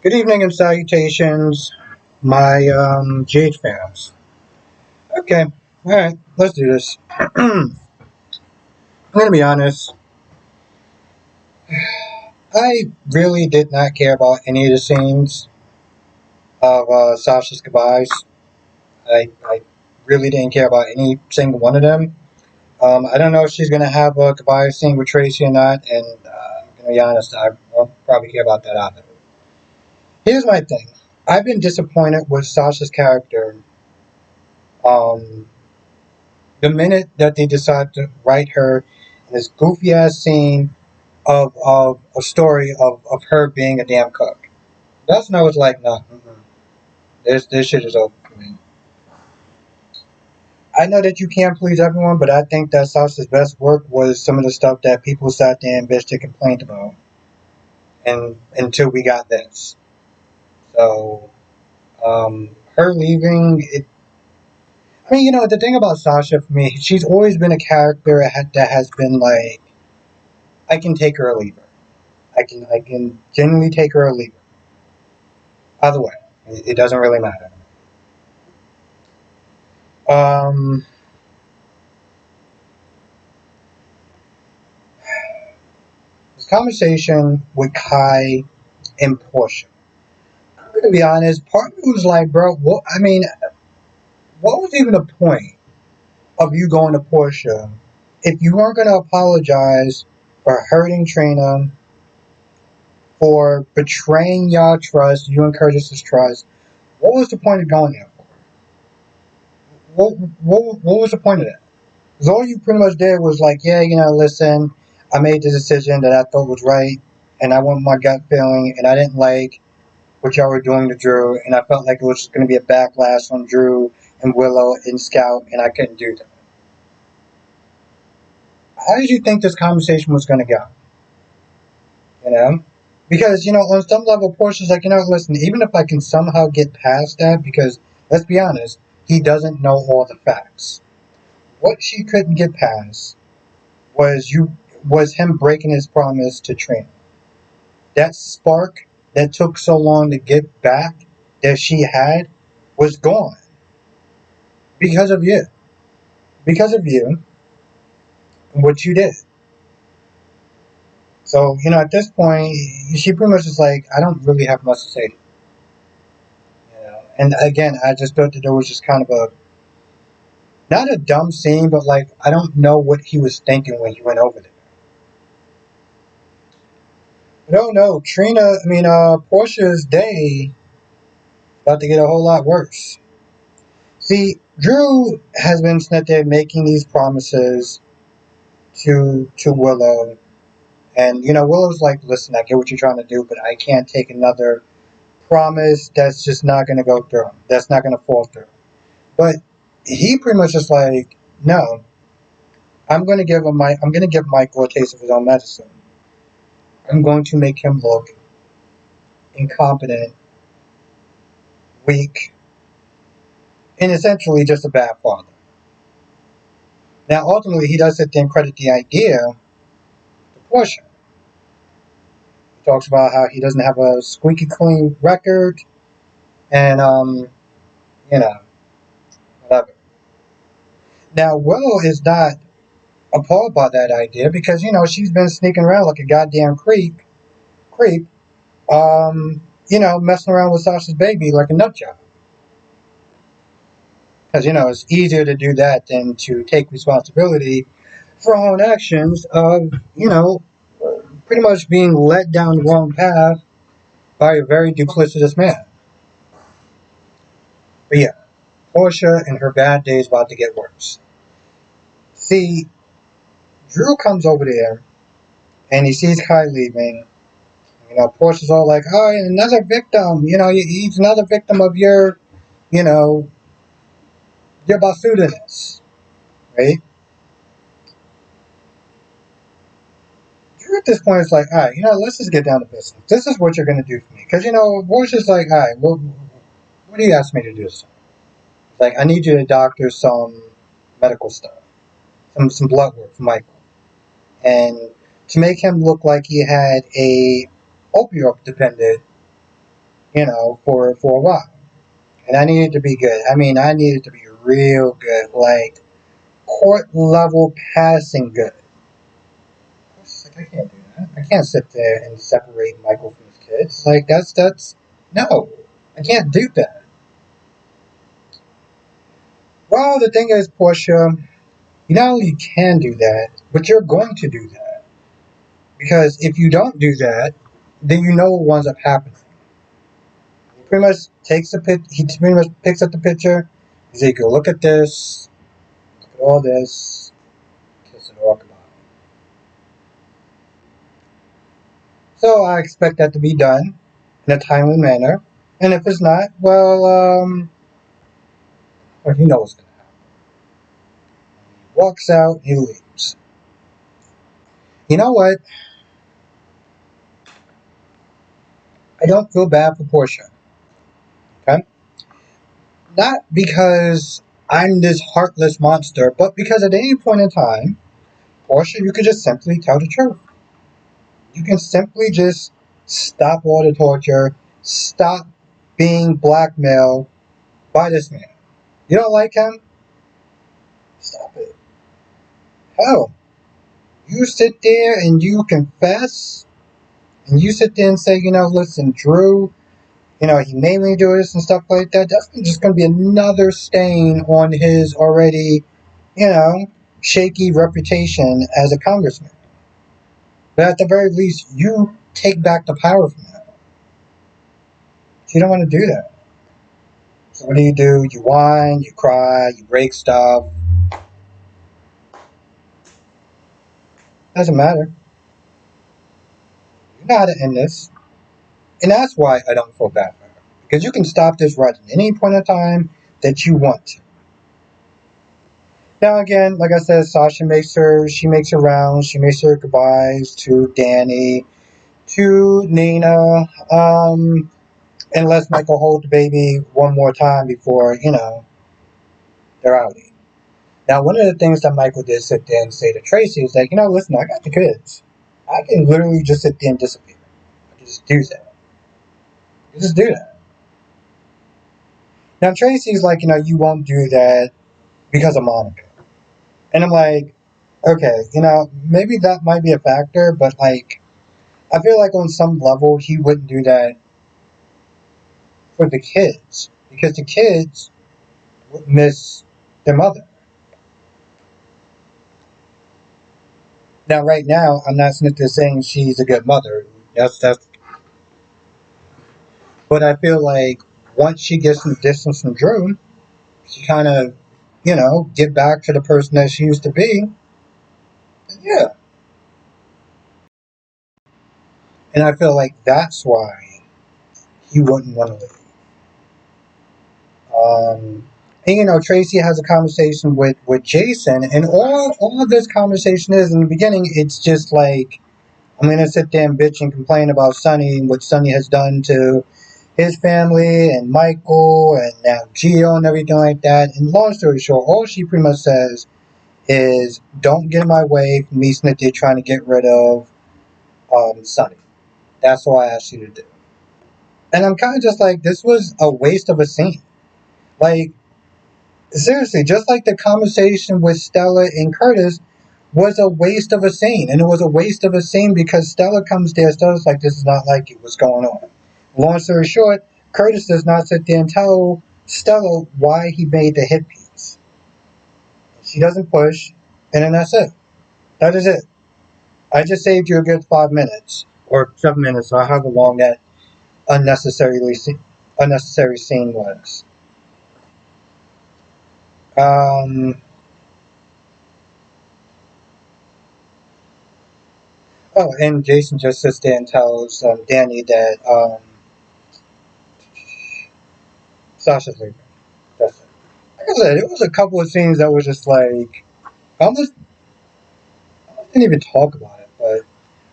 Good evening and salutations, my GH fans. Okay, alright, let's do this. I'm gonna be honest, I really did not care about any of the scenes of Sasha's goodbyes. I really didn't care about any single one of them. I don't know if she's gonna have a goodbye scene with Tracy or not, and I'm gonna be honest, I won't probably care about that either. Here's my thing. I've been disappointed with Sasha's character um, the minute that they decide to write her in this goofy ass scene of a story of her being a damn cook. That's when I was like, nah, this shit is over for me. I know that you can't please everyone, but I think that Sasha's best work was some of the stuff that people sat there and bitched and complained about, and until we got this. So, her leaving, I mean, the thing about Sasha for me, she's always been a character that has been like, I can take her or leave her. I can genuinely take her or leave her. Either way, it doesn't really matter. Um, this conversation with Kai and Portia. I'm gonna be honest. Part of me was like, bro, what? I mean, what was even the point of you going to Portia if you weren't gonna apologize for hurting Trina, for betraying y'all trust, you and Curtis's trust? What was the point of going there for? What was the point of that? Because all you pretty much did was like, yeah, listen, I made the decision that I thought was right, and I went with my gut feeling, and I didn't like what y'all were doing to Drew, and I felt like it was just going to be a backlash on Drew and Willow and Scout, and I couldn't do that. How did you think this conversation was going to go? You know? Because, on some level, Portia's like, listen, even if I can somehow get past that, because, let's be honest, he doesn't know all the facts. What she couldn't get past was him breaking his promise to Trina. That spark that took so long to get back that she had was gone because of you. Because of you and what you did. So, at this point, she pretty much is like, I don't really have much to say. And again, I just thought that there was just kind of not a dumb scene, but like, I don't know what he was thinking when he went over there. I don't know. Portia's day about to get a whole lot worse. See, Drew has been sitting there making these promises to Willow, and Willow's like, "Listen, I get what you're trying to do, but I can't take another promise that's just not going to go through. That's not going to fall through." But he pretty much just like, "No, I'm going to give Michael a taste of his own medicine. I'm going to make him look incompetent, weak, and essentially just a bad father." Now, ultimately, he does sit there and credit the idea to Portia. He talks about how he doesn't have a squeaky clean record, and you know, whatever. Now, Willow is not appalled by that idea because she's been sneaking around like a goddamn creep, messing around with Sasha's baby like a nut job. Because it's easier to do that than to take responsibility for our own actions of pretty much being led down the wrong path by a very duplicitous man. But yeah, Portia and her bad day is about to get worse. See, Drew comes over there and he sees Kai leaving. Portia's all like, "Oh, another victim. He's another victim of you know, your basudiness, right?" Drew at this point is like, "All right, let's just get down to business. This is what you're gonna do for me." Because Portia's like, "All right, well, what do you ask me to do?" It's like, "I need you to doctor some medical stuff, some blood work for Michael, and to make him look like he had a opioid dependent for a while. And I needed to be good. I mean, I needed to be real good, like court level passing good. It's like, I can't do that. I can't sit there and separate Michael from his kids. Like that's no, I can't do that. Well, the thing is, Portia, you not only can do that, but you're going to do that because if you don't do that, then you know what winds up happening. He pretty much takes the pit. He pretty much picks up the picture. He's like, "Look at this. Look at all this. Kiss it all goodbye." So I expect that to be done in a timely manner. And if it's not, well, you know what's going to happen. He walks out, he leaves. You know what? I don't feel bad for Portia. Okay? Not because I'm this heartless monster, but because at any point in time, Portia, you could just simply tell the truth. You can simply just stop all the torture, stop being blackmailed by this man. You don't like him? Stop it. Hell, you sit there and you confess, and you sit there and say, listen, Drew, he made me do this and stuff like that. That's just going to be another stain on his already, you know, shaky reputation as a congressman. But at the very least, you take back the power from him. You don't want to do that. So what do? You whine, you cry, you break stuff. Doesn't matter. You know how to end this. And that's why I don't feel bad for her. Because you can stop this right at any point in time that you want to. Now again, like I said, she makes her rounds, she makes her goodbyes to Danny, to Nina, and lets Michael hold the baby one more time before, they're out. Now, one of the things that Michael did sit there and say to Tracy is like, listen, I got the kids. I can literally just sit there and disappear. I can just do that. I can just do that. Now, Tracy's like, you won't do that because of Monica. And I'm like, okay, maybe that might be a factor, but like, I feel like on some level he wouldn't do that for the kids because the kids would miss their mother. Now, right now, I'm not sitting there saying she's a good mother. That's. But I feel like once she gets some distance from Drew, she kind of, get back to the person that she used to be. Yeah, and I feel like that's why he wouldn't want to leave. And Tracy has a conversation with Jason, and all of this conversation is in the beginning. It's just like I'm gonna sit there and bitch and complain about Sonny and what Sonny has done to his family and Michael and now Gio and everything like that. And long story short, all she pretty much says is don't get in my way from me sitting there trying to get rid of Sonny. That's all I asked you to do. And I'm kind of just like, this was a waste of a scene. Like, seriously, just like the conversation with Stella and Curtis was a waste of a scene. And it was a waste of a scene because Stella comes there, Stella's like, this is not like it. What's going on? Long story short, Curtis does not sit there and tell Stella why he made the hit piece. She doesn't push, and then that's it. That is it. I just saved you a good 5 minutes or 7 minutes, or however long that unnecessarily unnecessary scene was. Um, oh, and Jason just sits there and tells Danny that Sasha's leaving. That's it. Like I said, it was a couple of scenes that was just like I almost didn't even talk about it, but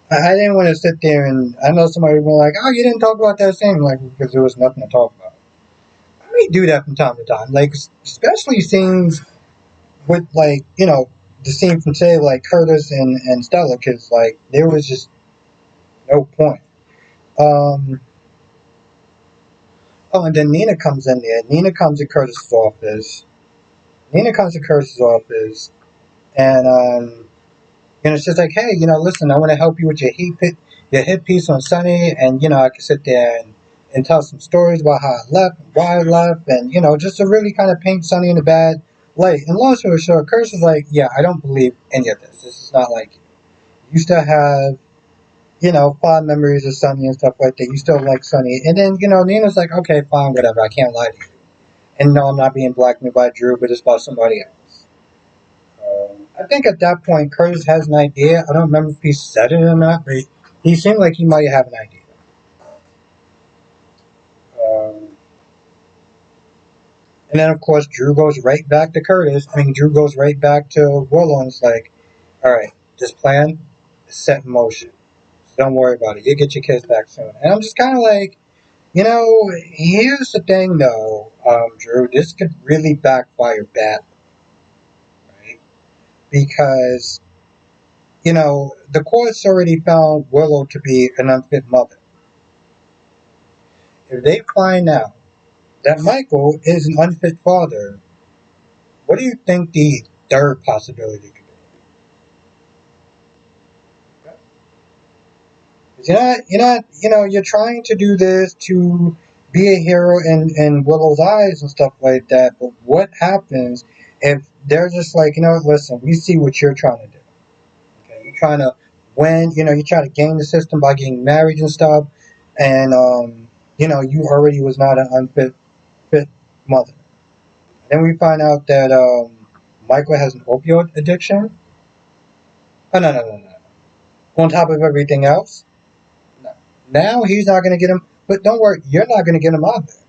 I didn't want to sit there and I know somebody would be like, "Oh, you didn't talk about that scene," like because there was nothing to talk about. I may do that from time to time, like especially scenes with like the scene from say like Curtis and Stella, because like there was just no point. Um, Oh, and then Nina comes in there. Nina comes to Curtis's office. And she's like, hey, listen, I want to help you with your hit piece on Sunny, and I can sit there and tell some stories about how I left, why I left, and just to really kind of paint Sunny in a bad light. And long story short, Curtis is like, yeah, I don't believe any of this. This is not like you. You still have fond memories of Sunny and stuff like that. You still like Sunny, and then Nina's like, okay, fine, whatever. I can't lie to you. And no, I'm not being blackmailed by Drew, but it's about somebody else. I think at that point, Curtis has an idea. I don't remember if he said it or not, but he seemed like he might have an idea. Um, and then, of course, Drew goes right back to Curtis. I mean, Drew goes right back to Willow and it's like, all right, this plan is set in motion. So don't worry about it. You'll get your kids back soon. And I'm just kind of like, here's the thing, though, Drew. This could really backfire bad, right? Because the courts already found Willow to be an unfit mother. If they find out that Michael is an unfit father, what do you think the third possibility could be? You're trying to do this to be a hero in Willow's eyes and stuff like that, but what happens if they're just like, listen, we see what you're trying to do. Okay, you're trying to win, you try to game the system by getting married and stuff, and you already was not an unfit fit mother. Then we find out that Michael has an opioid addiction. Oh no, no, no, no. On top of everything else, no. Now he's not going to get him. But don't worry, you're not going to get him out there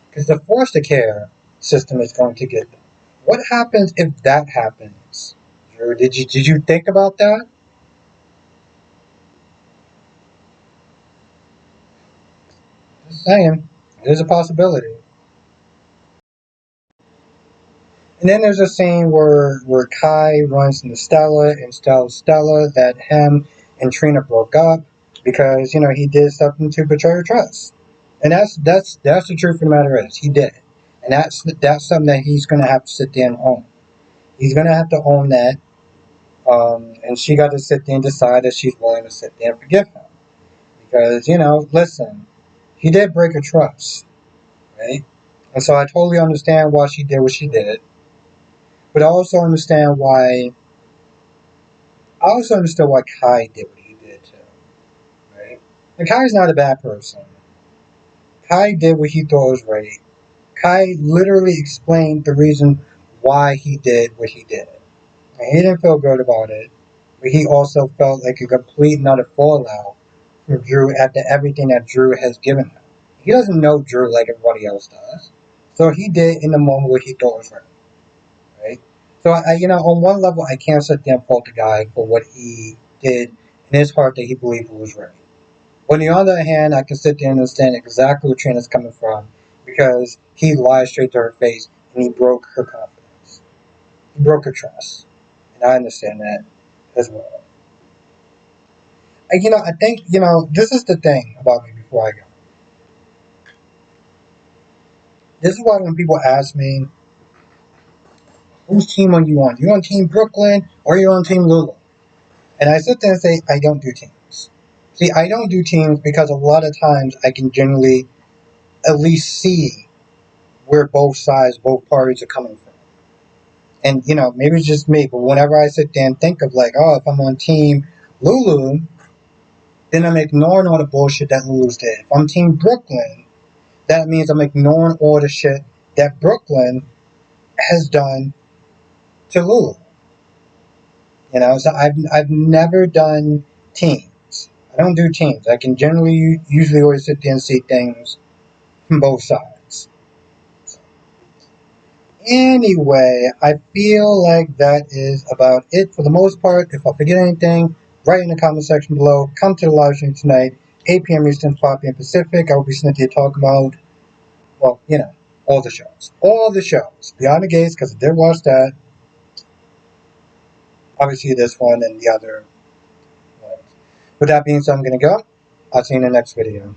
because the foster care system is going to get them. What happens if that happens? Drew, did you think about that? Just saying, there's a possibility. And then there's a scene where Kai runs into Stella and tells Stella that him and Trina broke up because he did something to betray her trust, and that's the truth of the matter is he did, and that's something that he's gonna have to sit there and own. He's gonna have to own that, and she got to sit there and decide that she's willing to sit there and forgive him because listen, he did break her trust, right? And so I totally understand why she did what she did, but I also understand why I also understood why Kai did what he did too, right? And Kai's not a bad person. Kai did what he thought was right. Kai literally explained the reason why he did what he did. And he didn't feel good about it, but he also felt like a complete and utter fallout from Drew after everything that Drew has given him. He doesn't know Drew like everybody else does. So he did in the moment what he thought was right? So on one level, I can't sit there and fault the guy for what he did in his heart that he believed was right. On the other hand, I can sit there and understand exactly where Trina's coming from because he lied straight to her face and he broke her confidence. He broke her trust, and I understand that as well. And, I think this is the thing about me before I go. This is why when people ask me, "Whose team are you on? You on Team Brooklyn or are you on Team Lulu?" And I sit there and say, I don't do teams. See, I don't do teams because a lot of times I can generally at least see where both sides, both parties are coming from. And, maybe it's just me, but whenever I sit there and think of like, oh, if I'm on Team Lulu, then I'm ignoring all the bullshit that Lulu's did. If I'm Team Brooklyn, that means I'm ignoring all the shit that Brooklyn has done to Lulu. So I've never done teams. I don't do teams. I can generally usually always sit there and see things from both sides. So, anyway, I feel like that is about it for the most part. If I forget anything, write in the comment section below. Come to the live stream tonight, 8 p.m. Eastern, 5 p.m. Pacific. I will be sitting here talking about, well, all the shows. All the shows. Beyond the Gates, because I did watch that. Obviously, this one and the other ones. With that being said, I'm going to go. I'll see you in the next video.